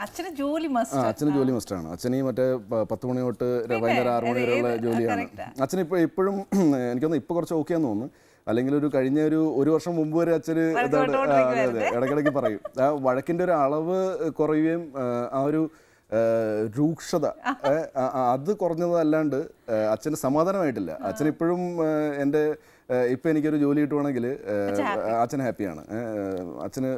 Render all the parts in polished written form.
അച്ഛന് ജോലി മസ്റ്റ്. അച്ഛന് ജോലി മസ്റ്റാണ്. അച്ഛന് ഈ മറ്റേ 10 മണി തൊട്ട് വൈകുന്നേരം 6 മണി വരെയുള്ള ജോലിയാണ്. അച്ഛന് ഇപ്പോഴും എനിക്കൊന്ന് ഇപ്പോൾ കുറച്ച് ഓക്കെയാന്ന് തോന്നുന്നു. അല്ലെങ്കിൽ കഴിഞ്ഞ ഒരു വർഷം മുമ്പ് വരെ അച്ഛന് ഇടയ്ക്കിടയ്ക്ക് പറയും. ആ വഴക്കിൻ്റെ ഒരു അളവ് കുറയുകയും ആ ഒരു രൂക്ഷത അത് കുറഞ്ഞതല്ലാണ്ട് അച്ഛന് സമാധാനമായിട്ടില്ല. അച്ഛൻ ഇപ്പോഴും ഇപ്പം എനിക്കൊരു ജോലി കിട്ടുവാണെങ്കിൽ അച്ഛൻ ഹാപ്പിയാണ്. അച്ഛന്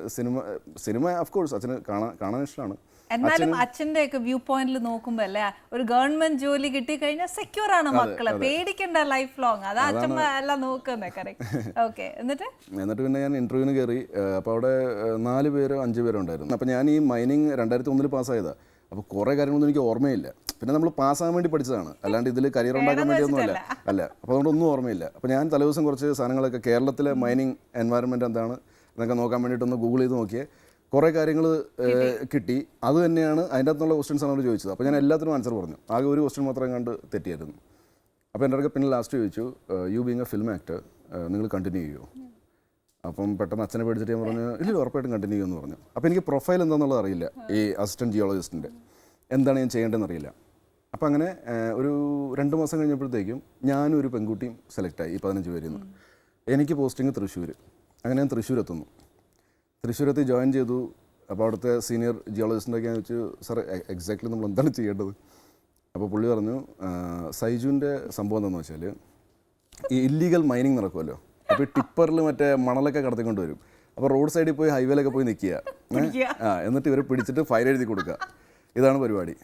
സിനിമ ഓഫ് കോഴ്സ് അച്ഛന് കാണാൻ ഇഷ്ടമാണ്. എന്നാലും അച്ഛൻ്റെ ഒക്കെ വ്യൂ പോയിന്റിൽ നോക്കുമ്പോ അല്ലേ, ഒരു ഗവൺമെന്റ് ജോലി കിട്ടി കഴിഞ്ഞാൽ സെക്യൂർ ആണ് മക്കള്, പേടിക്കണ്ട ലൈഫ് ലോങ്. അതാ അച്ഛൻ എല്ലാം നോക്കുന്നത്. കറക്റ്റ്. ഓക്കെ. എന്നിട്ട് പിന്നെ ഞാൻ ഇന്റർവ്യൂവിന് കയറി. അപ്പോൾ അവിടെ 4 പേരോ 5 പേരോ ഉണ്ടായിരുന്നു. അപ്പോൾ ഞാൻ ഈ മൈനിങ് 2001 പാസ്സായതാണ്. അപ്പോൾ കുറേ കാര്യങ്ങളൊന്നും എനിക്ക് ഓർമ്മയില്ല. പിന്നെ നമ്മൾ പാസ്സാകാൻ വേണ്ടി പഠിച്ചതാണ്, അല്ലാണ്ട് ഇതിൽ കരിയർ ഉണ്ടാക്കാൻ വേണ്ടിയൊന്നും അല്ല. അപ്പോൾ അതുകൊണ്ടൊന്നും ഓർമ്മയില്ല. അപ്പോൾ ഞാൻ തലേദിവസം കുറച്ച് സാധനങ്ങളൊക്കെ കേരളത്തിലെ മൈനിങ് എൻവയറമെൻറ്റ് എന്താണ് എന്നൊക്കെ നോക്കാൻ വേണ്ടിയിട്ടൊന്ന് ഗൂഗിൾ ചെയ്ത് നോക്കിയേ. കുറേ കാര്യങ്ങൾ കിട്ടി. അത് തന്നെയാണ് അതിൻ്റെ അകത്തുള്ള ക്വസ്റ്റ്യൻസ് ആണ് അവർ ചോദിച്ചത്. അപ്പോൾ ഞാൻ എല്ലാത്തിനും ആൻസർ പറഞ്ഞു. ആകെ ഒരു ക്വസ്റ്റ്യൻ മാത്രം കണ്ട് തെറ്റിയായിരുന്നു. അപ്പോൾ എൻ്റെ അടുത്ത് പിന്നെ ലാസ്റ്റ് ചോദിച്ചു, you being A film actor നിങ്ങൾ കണ്ടിന്യൂ ചെയ്യുമോ? അപ്പം പെട്ടെന്ന് അച്ഛനെ പേടിച്ചിട്ട് ഞാൻ പറഞ്ഞു, ഇല്ല ഉറപ്പായിട്ടും കണ്ടിന്യൂ ചെയ്യുമെന്ന് പറഞ്ഞു. അപ്പോൾ എനിക്ക് പ്രൊഫൈൽ എന്താണെന്നുള്ളത് അറിയില്ല. ഈ അസിസ്റ്റൻറ്റ് ജിയോളജിസ്റ്റിൻ്റെ എന്താണ് ഞാൻ ചെയ്യേണ്ടതെന്ന് അറിയില്ല. അപ്പോൾ അങ്ങനെ ഒരു 2 മാസം കഴിഞ്ഞപ്പോഴത്തേക്കും ഞാനും ഒരു പെൺകുട്ടിയും സെലക്റ്റായി, ഈ 15 പേരിൽ നിന്ന്. എനിക്ക് പോസ്റ്റിംഗ് തൃശ്ശൂർ. അങ്ങനെ ഞാൻ തൃശ്ശൂരെത്തുന്നു. തൃശ്ശൂരത്ത് ജോയിൻ ചെയ്തു. അപ്പോൾ അവിടുത്തെ സീനിയർ ജിയോളജിസ്റ്റിൻ്റെയൊക്കെ ഞാൻ വെച്ചു, സാർ എക്സാക്ട്ലി നമ്മൾ എന്താണ് ചെയ്യേണ്ടത്? അപ്പോൾ പുള്ളി പറഞ്ഞു, സൈജുവിൻ്റെ സംഭവം എന്താണെന്ന് വെച്ചാൽ ഈ ഇല്ലീഗൽ മൈനിങ് നടക്കുമല്ലോ. അപ്പോൾ ഈ ടിപ്പറിൽ മറ്റേ മണലൊക്കെ കടത്തിക്കൊണ്ട് വരും. അപ്പോൾ റോഡ് സൈഡിൽ പോയി ഹൈവേയിലൊക്കെ പോയി നിൽക്കുക. എന്നിട്ട് ഇവരെ പിടിച്ചിട്ട് ഫയൽ എഴുതി കൊടുക്കുക. ഇതാണ് പരിപാടി.